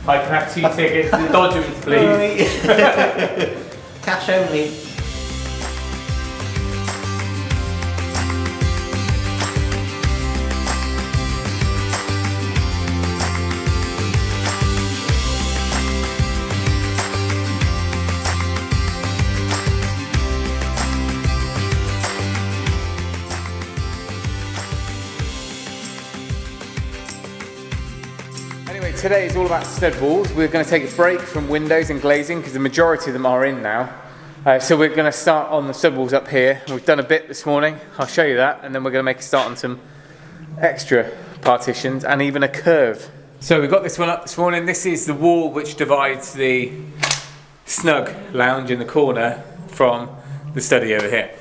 I can have 2 tickets to the Dodgems, please. Cash only. Anyway, today is all about stud walls. We're going to take a break from windows and glazing because the majority of them are in now. So we're going to start on the stud walls up here. We've done a bit this morning, I'll show you that, and then we're going to make a start on some extra partitions and even a curve. So we got this one up this morning. This is the wall which divides the snug lounge in the corner from the study over here.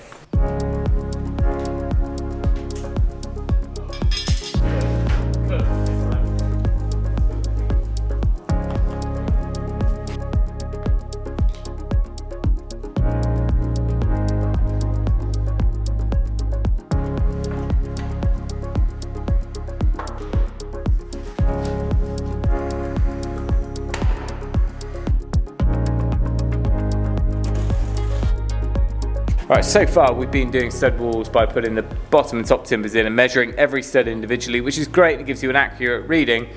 Right, so far we've been doing stud walls by putting the bottom and top timbers in and measuring every stud individually, which is great, it gives you an accurate reading,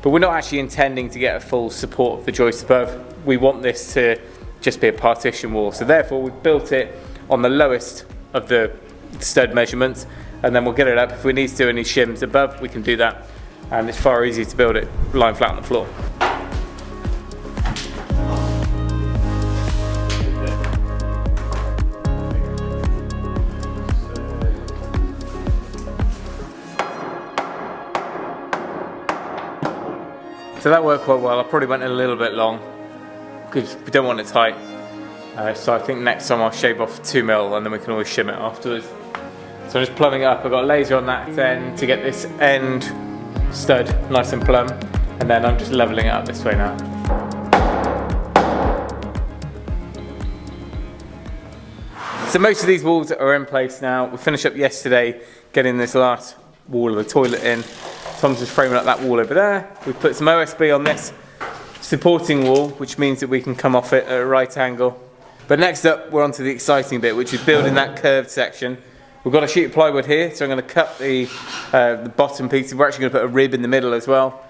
but we're not actually intending to get a full support of the joist above. We want this to just be a partition wall, so therefore we've built it on the lowest of the stud measurements, and then we'll get it up. If we need to do any shims above, we can do that, and it's far easier to build it lying flat on the floor. So that worked quite well. I probably went a little bit long because we don't want it tight. So I think next time I'll shave off 2mm and then we can always shim it afterwards. So I'm just plumbing it up. I've got a laser on that end to get this end stud nice and plumb, and then I'm just leveling it up this way now. So most of these walls are in place now. We finished up yesterday getting this last wall of the toilet in. Tom's just framing up that wall over there. We've put some OSB on this supporting wall, which means that we can come off it at a right angle. But next up, we're on to the exciting bit, which is building that curved section. We've got a sheet of plywood here, so I'm going to cut the bottom piece. We're actually going to put a rib in the middle as well,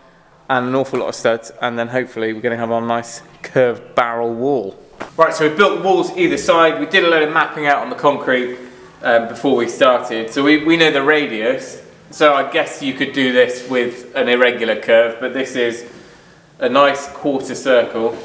and an awful lot of studs, and then hopefully we're going to have our nice curved barrel wall. Right, so we've built the walls either side. We did a load of mapping out on the concrete before we started, so we know the radius. So I guess you could do this with an irregular curve, but this is a nice quarter circle.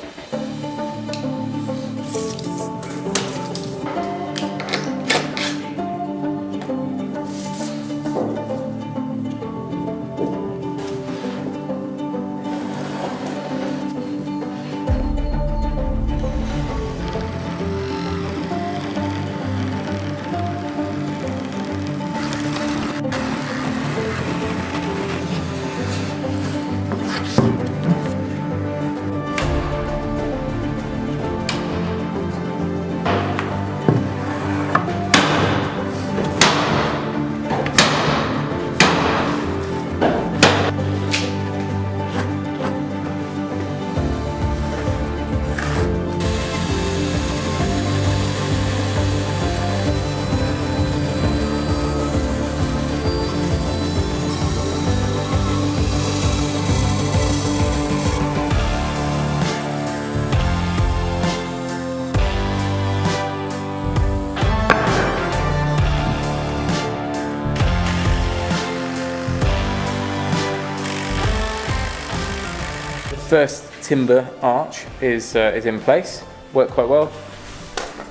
First timber arch is in place, worked quite well.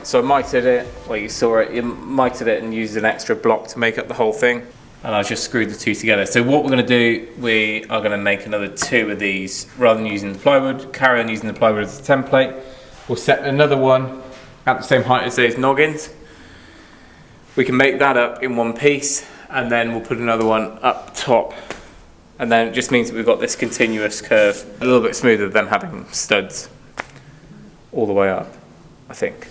So I mitered it, well you saw it, you mitered it and used an extra block to make up the whole thing. And I just screwed the two together. So what we're going to do, we are going to make another 2 of these rather than using the plywood, carry on using the plywood as a template. We'll set another one at the same height as those noggins. We can make that up in one piece and then we'll put another one up top. And then it just means that we've got this continuous curve, a little bit smoother than having studs all the way up, I think.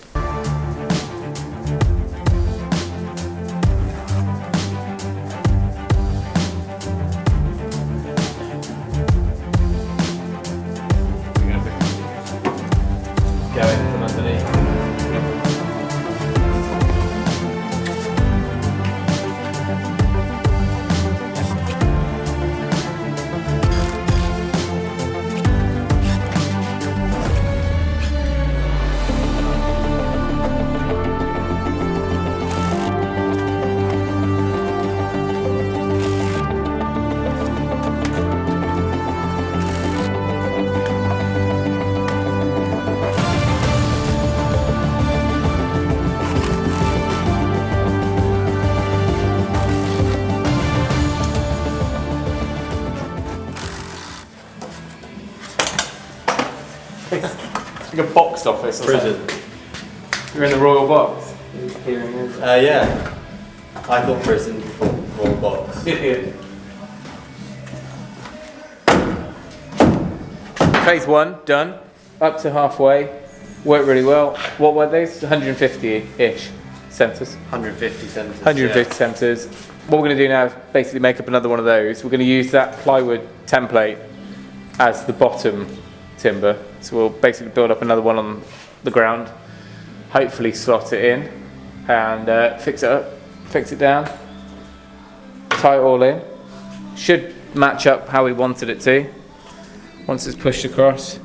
It's like a box office or Prison. something. You're in the royal box. Yeah. I thought prison before royal box. Phase 1 done. Up to halfway. Worked really well. What were these? 150-ish centimeters. 150 centimeters. 150 centimeters. What we're going to do now is basically make up another one of those. We're going to use that plywood template as the bottom timber. So we'll basically build up another one on the ground. Hopefully slot it in and fix it up, fix it down, tie it all in. Should match up how we wanted it to once it's pushed across,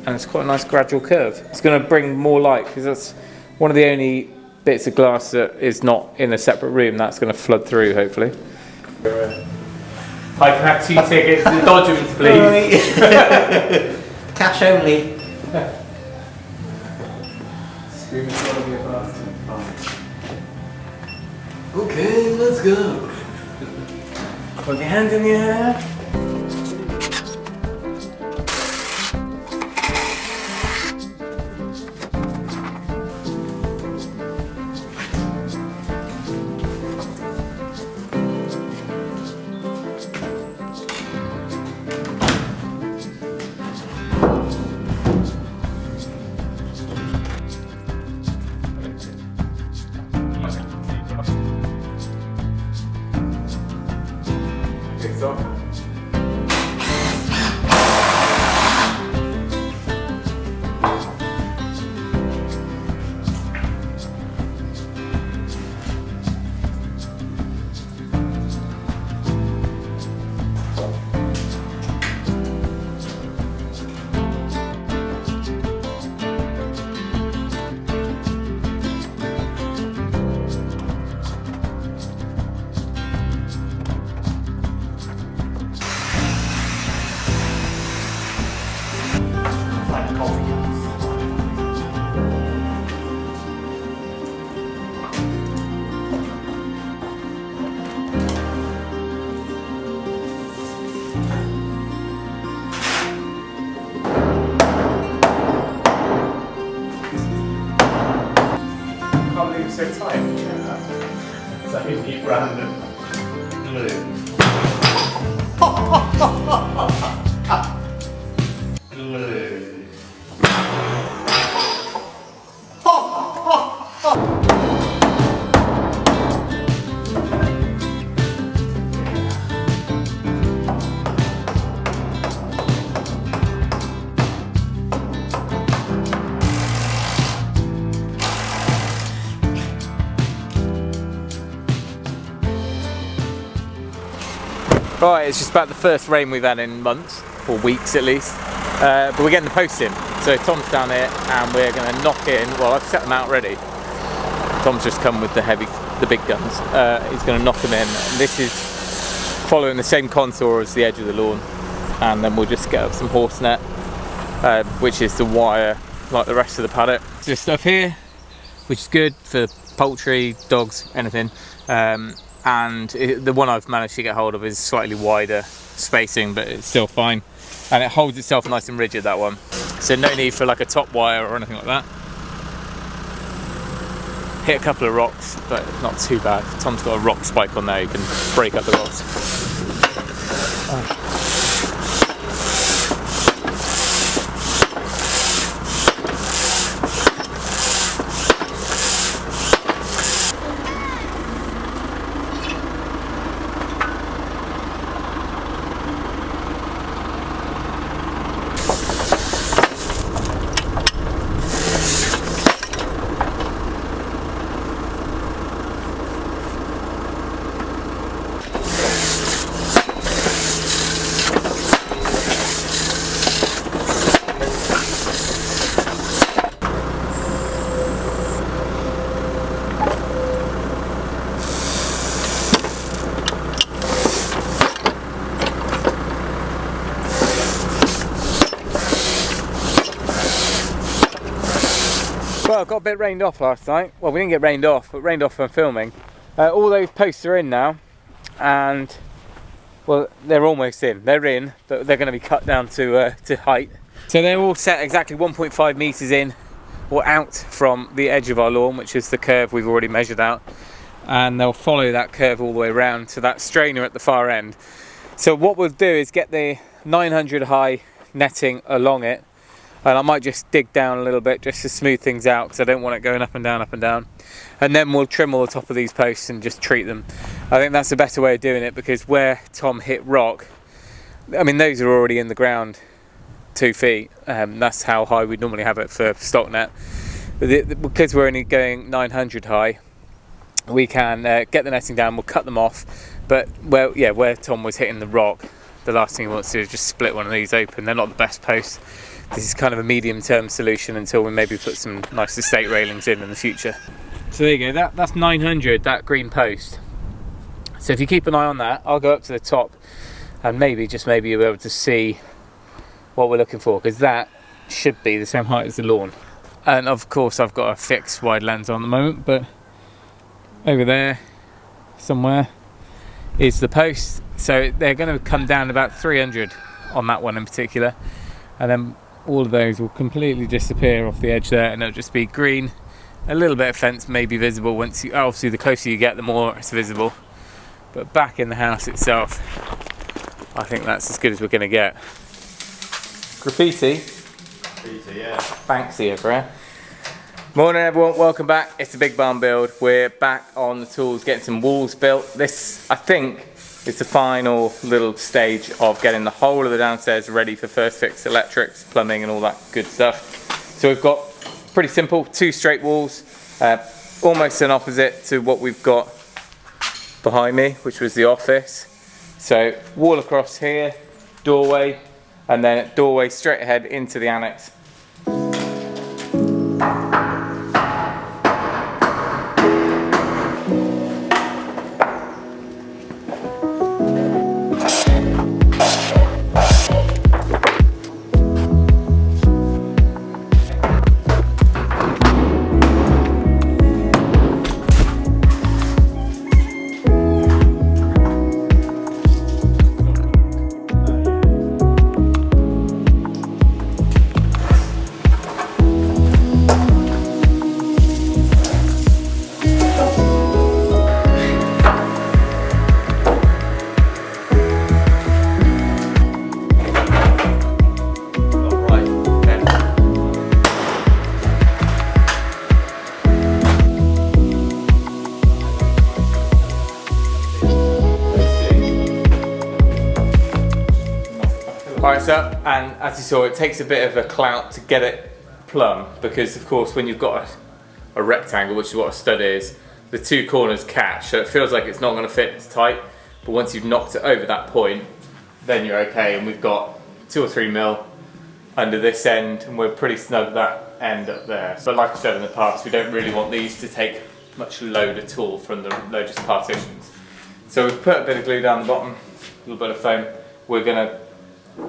and it's quite a nice gradual curve. It's going to bring more light because that's one of the only bits of glass that is not in a separate room. That's going to flood through, hopefully. I can have 2 tickets to Dodgems, please. Cash only. Okay, let's go. Put your hands in the air. So tight. It's like you keep random. Glue. Glue. Right, it's just about the first rain we've had in months, or weeks at least, but we're getting the posts in. So Tom's down here and we're going to knock in, well I've set them out ready. Tom's just come with the big guns. He's going to knock them in. And this is following the same contour as the edge of the lawn, and then we'll just get up some horse net, which is the wire like the rest of the paddock. This stuff here, which is good for poultry, dogs, anything. The one I've managed to get hold of is slightly wider spacing, but it's still fine, and it holds itself nice and rigid, that one, so no need for like a top wire or anything like that. Hit a couple of rocks, but not too bad. Tom's got a rock spike on there, you can break up the rocks. Well, got a bit rained off last night. Well, we didn't get rained off, but rained off from filming. All those posts are in now, and well, they're almost in. They're in, but they're going to be cut down to height. So they're all set exactly 1.5 meters in or out from the edge of our lawn, which is the curve we've already measured out, and they'll follow that curve all the way around to that strainer at the far end. So what we'll do is get the 900 high netting along it, and I might just dig down a little bit just to smooth things out because I don't want it going up and down, and then we'll trim all the top of these posts and just treat them. I think that's the better way of doing it, because where Tom hit rock, I mean, those are already in the ground 2 feet. That's how high we'd normally have it for stock net. But because we're only going 900 high, we can get the netting down, we'll cut them off. But where Tom was hitting the rock, the last thing he wants to do is just split one of these open. They're not the best posts. This is kind of a medium-term solution until we maybe put some nice estate railings in the future. So there you go, that's 900, that green post. So if you keep an eye on that, I'll go up to the top and maybe, just maybe, you'll be able to see what we're looking for, because that should be the same height as the lawn. And of course I've got a fixed wide lens on at the moment, but over there somewhere is the post. So they're going to come down about 300 on that one in particular, and then all of those will completely disappear off the edge there, and it'll just be green. A little bit of fence may be visible once you, obviously the closer you get the more it's visible, but back in the house itself I think that's as good as we're going to get. Graffiti, yeah. Banksy over here. Morning everyone, welcome back. It's a big barn build. We're back on the tools getting some walls built. This, I think, is the final little stage of getting the whole of the downstairs ready for first fix electrics, plumbing and all that good stuff. So we've got pretty simple 2 straight walls, almost an opposite to what we've got behind me, which was the office. So wall across here, doorway, and then doorway straight ahead into the annex. Alright, so, and as you saw, it takes a bit of a clout to get it plumb, because of course when you've got a rectangle, which is what a stud is, the 2 corners catch, so it feels like it's not going to fit as tight, but once you've knocked it over that point, then you're okay. And we've got 2 or 3 mil under this end, and we're pretty snug that end up there. But like I said in the past, we don't really want these to take much load at all from the largest partitions. So we've put a bit of glue down the bottom, a little bit of foam. We're going to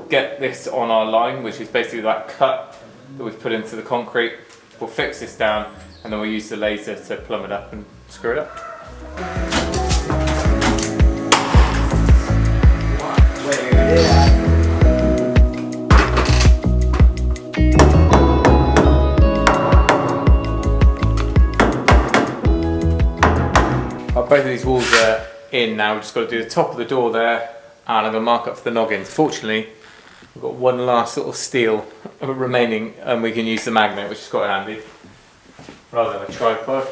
get this on our line, which is basically that cut that we've put into the concrete. We'll fix this down, and then we'll use the laser to plumb it up and screw it up. Both of these walls are in now. We've just got to do the top of the door there, and I'm going to mark up for the noggins. Fortunately, we've got one last little steel remaining, and we can use the magnet, which is quite handy, rather than a tripod.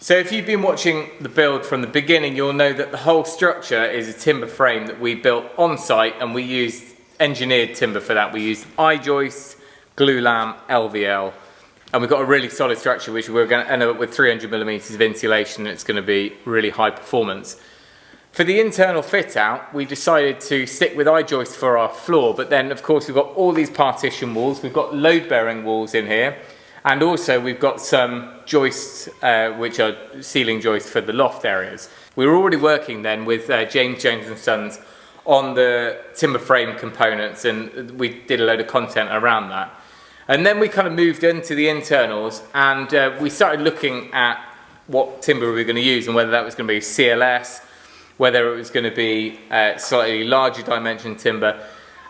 So if you've been watching the build from the beginning, you'll know that the whole structure is a timber frame that we built on site, and we used engineered timber for that. We used I-joists, glulam, LVL, and we've got a really solid structure which we're going to end up with 300mm of insulation, and it's going to be really high performance. For the internal fit out, we decided to stick with I-joists for our floor, but then of course we've got all these partition walls, we've got load bearing walls in here, And also we've got some joists, which are ceiling joists for the loft areas. We were already working then with James Jones and Sons on the timber frame components, and we did a load of content around that. And then we kind of moved into the internals, and we started looking at what timber we were going to use, and whether that was going to be CLS, whether it was going to be slightly larger dimension timber,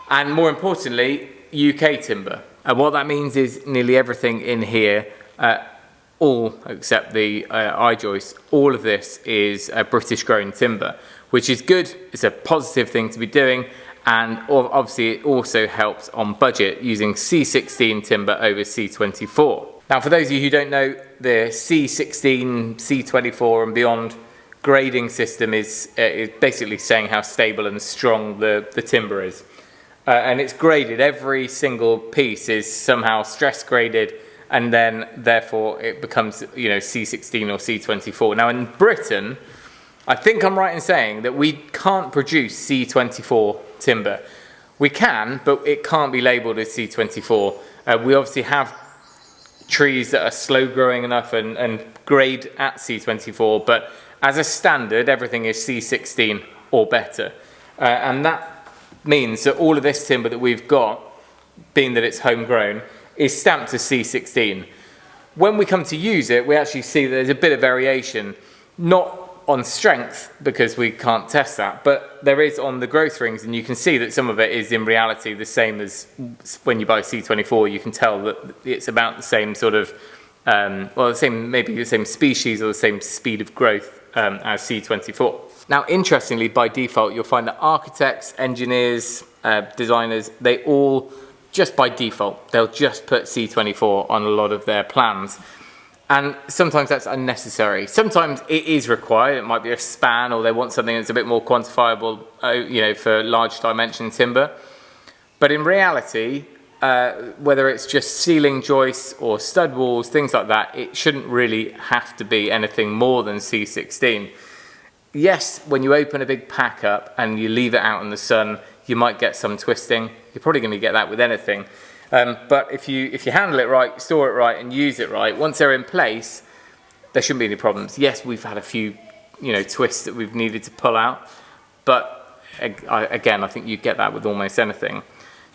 and more importantly, UK timber. And what that means is nearly everything in here, all except the I-joists, all of this is British grown timber, which is good. It's a positive thing to be doing, and obviously it also helps on budget using C16 timber over C24. Now, for those of you who don't know, the C16, C24 and beyond grading system is basically saying how stable and strong the timber is. And it's graded, every single piece is somehow stress graded, and then therefore it becomes, you know, C16 or C24. Now in Britain, I think I'm right in saying that we can't produce C24 timber. We can, but it can't be labelled as C24. We obviously have trees that are slow growing enough and grade at C24, but as a standard, everything is C16 or better. And that means that all of this timber that we've got, being that it's homegrown, is stamped as C16. When we come to use it, we actually see that there's a bit of variation, not on strength, because we can't test that, but there is on the growth rings, and you can see that some of it is in reality the same as when you buy C24. You can tell that it's about the same sort of, well, maybe the same species or the same speed of growth as C24. Now, interestingly, by default, you'll find that architects, engineers, designers, they all, just by default, they'll just put C24 on a lot of their plans. And sometimes that's unnecessary. Sometimes it is required. It might be a span, or they want something that's a bit more quantifiable, you know, for large dimension timber. But in reality, whether it's just ceiling joists or stud walls, things like that, it shouldn't really have to be anything more than C16. Yes, when you open a big pack up and you leave it out in the sun, you might get some twisting. You're probably going to get that with anything. But if you handle it right, store it right, and use it right, once they're in place, there shouldn't be any problems. Yes, we've had a few, you know, twists that we've needed to pull out, but again, I think you get that with almost anything.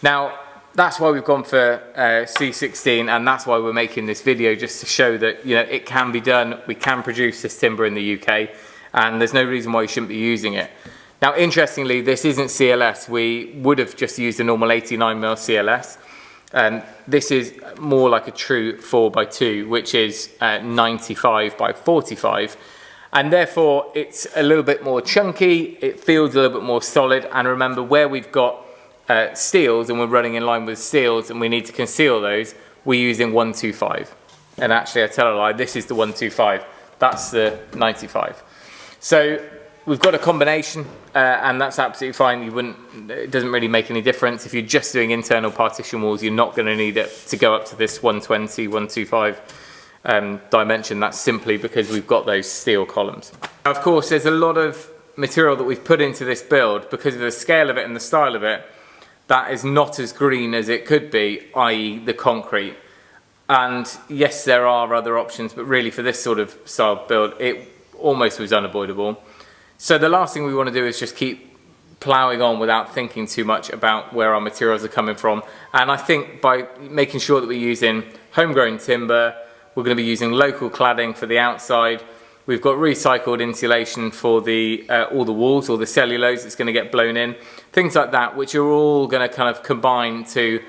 Now, that's why we've gone for C16, and that's why we're making this video, just to show that, you know, it can be done. We can produce this timber in the UK, and there's no reason why you shouldn't be using it. Now, interestingly, this isn't CLS. We would have just used a normal 89mm CLS. This is more like a true 4x2, which is 95 by 45, and therefore it's a little bit more chunky, it feels a little bit more solid. And remember, where we've got steels and we're running in line with steels and we need to conceal those, we're using 125. And actually, I tell a lie, this is the 125, that's the 95. So we've got a combination, and that's absolutely fine. It doesn't really make any difference. If you're just doing internal partition walls, you're not going to need it to go up to this 120, 125 dimension. That's simply because we've got those steel columns. Now, of course, there's a lot of material that we've put into this build because of the scale of it and the style of it that is not as green as it could be, i.e. the concrete. And yes, there are other options, but really for this sort of style build, it almost was unavoidable. So the last thing we want to do is just keep ploughing on without thinking too much about where our materials are coming from. And I think by making sure that we're using homegrown timber, we're going to be using local cladding for the outside. We've got recycled insulation for the all the walls, or the cellulose that's going to get blown in. Things like that, which are all going to kind of combine to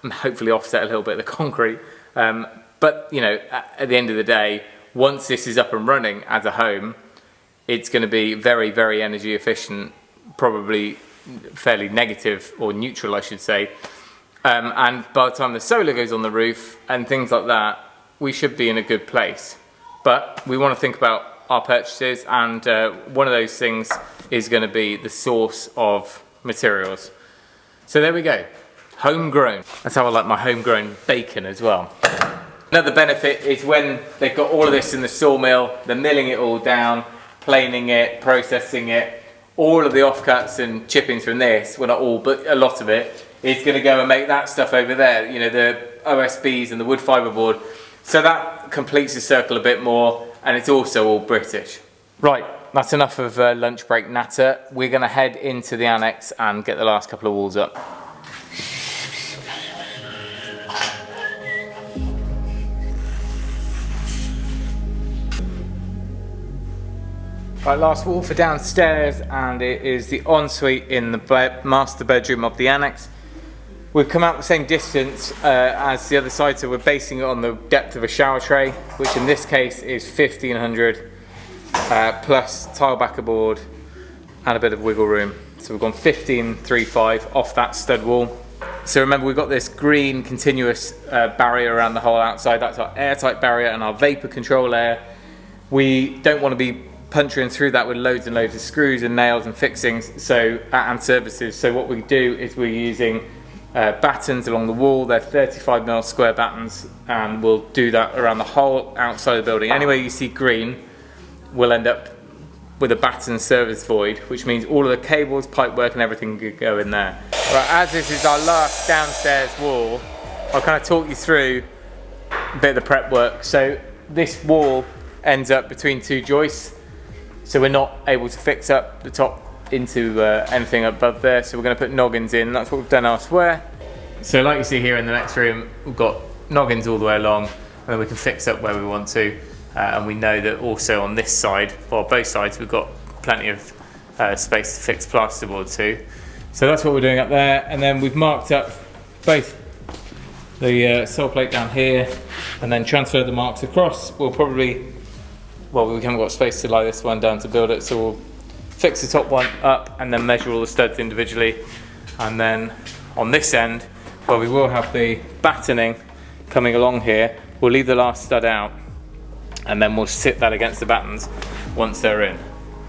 hopefully offset a little bit of the concrete. But, you know, at the end of the day, once this is up and running as a home, it's going to be very, very energy efficient, probably fairly negative, or neutral, I should say. And by the time the solar goes on the roof and things like that, we should be in a good place. But we want to think about our purchases, and one of those things is going to be the source of materials. So there we go, homegrown. That's how I like my homegrown bacon as well. Another benefit is when they've got all of this in the sawmill, they're milling it all down, planing it, processing it, all of the offcuts and chippings from this, well not all, but a lot of it, is going to go and make that stuff over there, you know, the OSBs and the wood fibre board. So that completes the circle a bit more, and it's also all British. Right, that's enough of lunch break natter. We're going to head into the annex and get the last couple of walls up. Right, last wall for downstairs, and it is the ensuite in the master bedroom of the annex. We've come out the same distance as the other side, so we're basing it on the depth of a shower tray, which in this case is 1500 plus tile backer board and a bit of wiggle room. So we've gone 1535 off that stud wall. So remember, we've got this green continuous barrier around the whole outside. That's our airtight barrier and our vapor control layer. We don't want to be punching through that with loads and loads of screws and nails and fixings and services. So what we do is we're using battens along the wall. They're 35mm square battens, and we'll do that around the whole outside of the building. Anywhere you see green, we'll end up with a batten service void, which means all of the cables, pipe work and everything could go in there. Right, as this is our last downstairs wall, I'll kind of talk you through a bit of the prep work. So this wall ends up between two joists, so we're not able to fix up the top into anything above there, so we're going to put noggins in. That's what we've done elsewhere. So like you see here in the next room, we've got noggins all the way along, and then we can fix up where we want to. And we know that also on this side, well, both sides, we've got plenty of space to fix plasterboard too. So that's what we're doing up there, and then we've marked up both the sole plate down here, and then transfer the marks across. We'll probably, well, we haven't got space to lie this one down to build it, so we'll fix the top one up and then measure all the studs individually. And then on this end, where we will have the battening coming along here, we'll leave the last stud out, and then we'll sit that against the battens once they're in.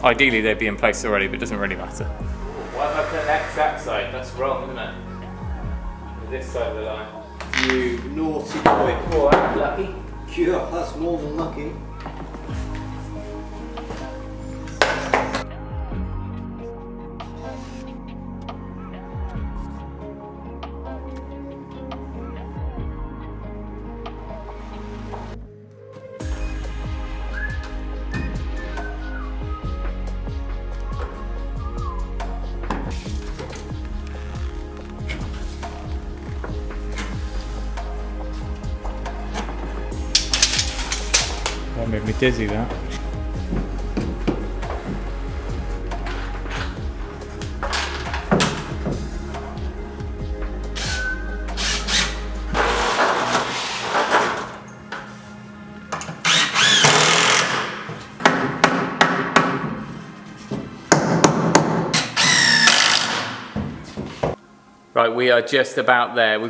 Ideally they'd be in place already, but it doesn't really matter. What if I put an X that side? That's wrong, isn't it? This side of the line. You naughty boy. Oh, that's lucky. Yeah, that's more than lucky. That made me dizzy, that. Right, we are just about there. We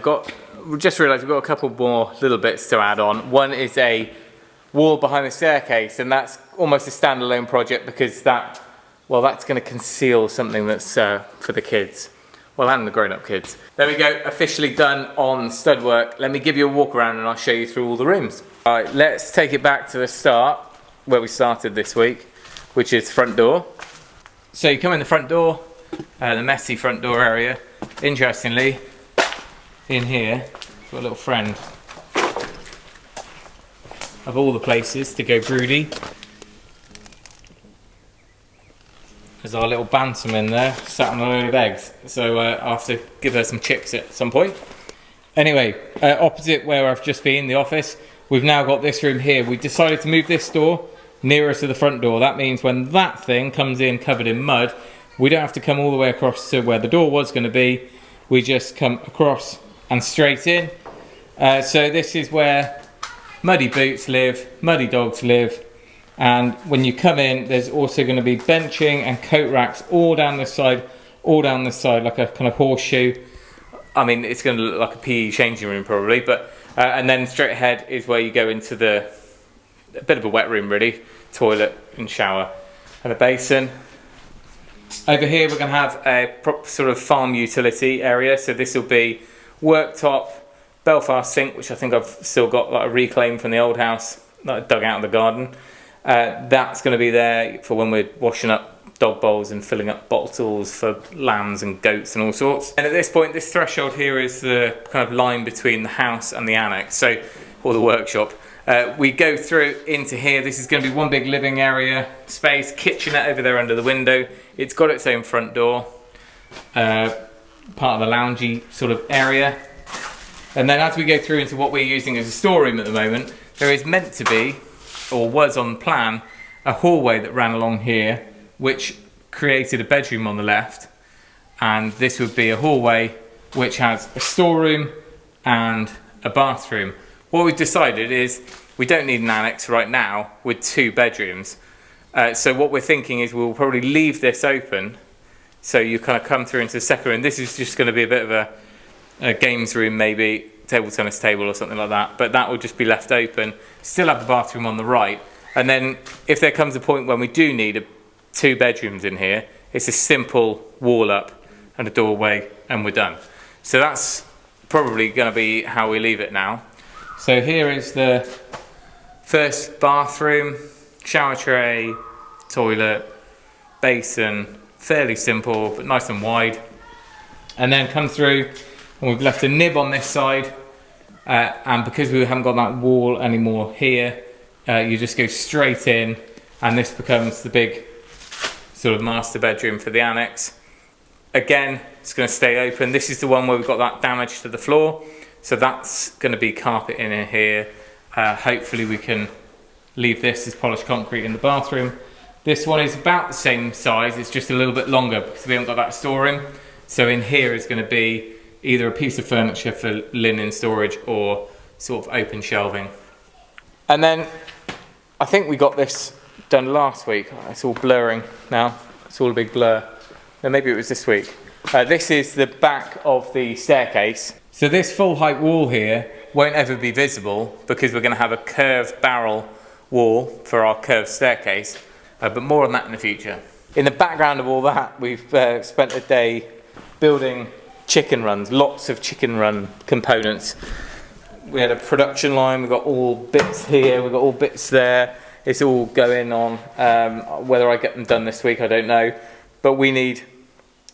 just realised we've got a couple more little bits to add on. One is a wall behind the staircase, and that's almost a standalone project because that's going to conceal something that's for the kids, well, and the grown-up kids. There we go, officially done on stud work. Let me give you a walk around and I'll show you through all the rooms. All right, let's take it back to the start where we started this week, which is front door. So you come in the front door, the messy front door area. Interestingly, in here, we've got a little friend. Of all the places to go broody, there's our little bantam in there, sat on a load of eggs. So I'll have to give her some chicks at some point. Anyway, opposite where I've just been, the office, we've now got this room here. We decided to move this door nearer to the front door. That means when that thing comes in covered in mud, we don't have to come all the way across to where the door was going to be. We just come across and straight in. So this is where muddy boots live, muddy dogs live, and when you come in, there's also going to be benching and coat racks all down this side, like a kind of horseshoe. I mean, it's going to look like a PE changing room probably, but and then straight ahead is where you go into a bit of a wet room really, toilet and shower and a basin. Over here we're going to have a sort of farm utility area, so this will be worktop, Belfast sink, which I think I've still got like a reclaim from the old house that I dug out of the garden. That's going to be there for when we're washing up dog bowls and filling up bottles for lambs and goats and all sorts. And at this point, this threshold here is the kind of line between the house and the annex. So or the workshop. We go through into here. This is going to be one big living area space, kitchenette over there under the window. It's got its own front door, part of the loungy sort of area. And then as we go through into what we're using as a storeroom at the moment, there is meant to be, or was on the plan, a hallway that ran along here, which created a bedroom on the left. And this would be a hallway which has a storeroom and a bathroom. What we've decided is we don't need an annex right now with 2 bedrooms. So what we're thinking is we'll probably leave this open, so you kind of come through into the second room. This is just going to be a bit of a games room, maybe table tennis table or something like that, but that will just be left open. Still have the bathroom on the right, and then if there comes a point when we do need 2 bedrooms in here, it's a simple wall up and a doorway and we're done. So that's probably going to be how we leave it now. So here is the first bathroom, shower tray, toilet, basin, fairly simple but nice and wide. And then come through and we've left a nib on this side, and because we haven't got that wall anymore here, you just go straight in and this becomes the big sort of master bedroom for the annex. Again, it's going to stay open. This is the one where we've got that damage to the floor, so that's going to be carpet in here. Hopefully we can leave this as polished concrete in the bathroom. This one is about the same size, it's just a little bit longer because we haven't got that storeroom. So in here is going to be either a piece of furniture for linen storage or sort of open shelving. And then I think we got this done last week. It's all blurring now, it's all a big blur. Then maybe it was this week. This is the back of the staircase. So this full height wall here won't ever be visible because we're going to have a curved barrel wall for our curved staircase, but more on that in the future. In the background of all that, we've spent a day building chicken runs, lots of chicken run components. We had a production line, we've got all bits here, we've got all bits there. It's all going on. Whether I get them done this week, I don't know. But we need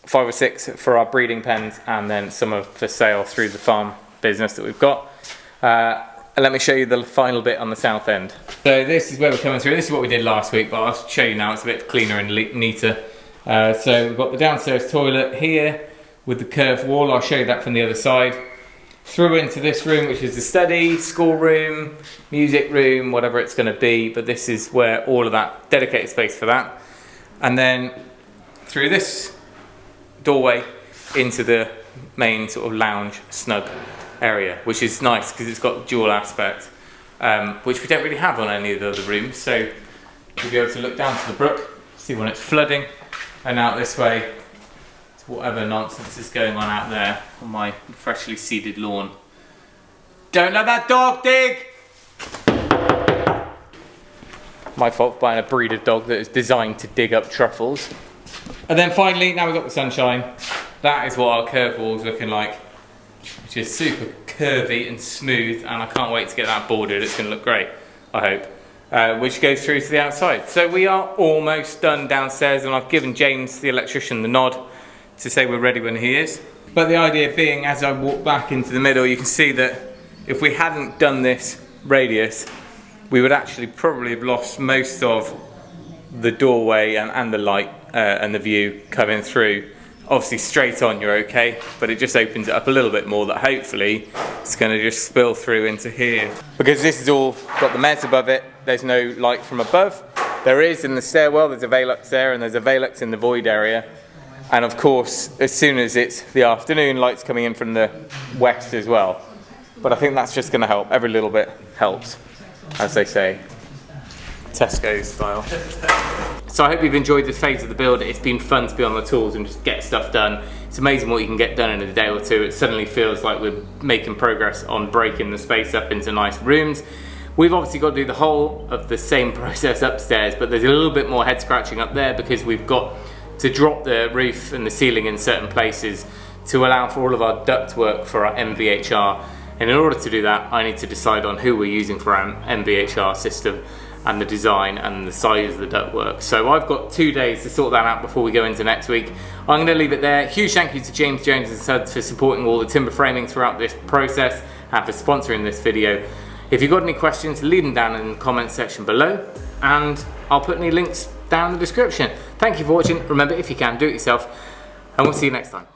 5 or 6 for our breeding pens and then some of for sale through the farm business that we've got. And let me show you the final bit on the south end. So this is where we're coming through. This is what we did last week, but I'll show you now. It's a bit cleaner and neater. So we've got the downstairs toilet here with the curved wall. I'll show you that from the other side. Through into this room, which is the study, school room, music room, whatever it's going to be. But this is where all of that dedicated space for that. And then through this doorway into the main sort of lounge snug area, which is nice because it's got dual aspect, which we don't really have on any of the other rooms. So you'll be able to look down to the brook, see when it's flooding, and out this way to whatever nonsense is going on out there on my freshly seeded lawn. Don't let that dog dig! My fault for buying a breeder dog that is designed to dig up truffles. And then finally, now we've got the sunshine, that is what our curved wall's looking like, which is super curvy and smooth, and I can't wait to get that bordered. It's going to look great, I hope. Which goes through to the outside. So we are almost done downstairs, and I've given James, the electrician, the nod to say we're ready when he is. But the idea being, as I walk back into the middle, you can see that if we hadn't done this radius, we would actually probably have lost most of the doorway and the light and the view coming through. Obviously straight on you're okay, but it just opens it up a little bit more, that hopefully it's going to just spill through into here. Because this has all got the mezz above it, there's no light from above. There is in the stairwell, there's a Velux there, and there's a Velux in the void area. And of course, as soon as it's the afternoon, light's coming in from the west as well. But I think that's just going to help. Every little bit helps, as they say. Tesco style. So I hope you've enjoyed this phase of the build. It's been fun to be on the tools and just get stuff done. It's amazing what you can get done in a day or two. It suddenly feels like we're making progress on breaking the space up into nice rooms. We've obviously got to do the whole of the same process upstairs, but there's a little bit more head scratching up there because we've got to drop the roof and the ceiling in certain places to allow for all of our ductwork for our MVHR. And in order to do that, I need to decide on who we're using for our MVHR system and the design and the size of the ductwork. So I've got 2 days to sort that out before we go into next week. I'm going to leave it there. Huge thank you to James Jones and Sons for supporting all the timber framing throughout this process and for sponsoring this video. If you've got any questions, leave them down in the comments section below, and I'll put any links down in the description. Thank you for watching. Remember, if you can, do it yourself, and we'll see you next time.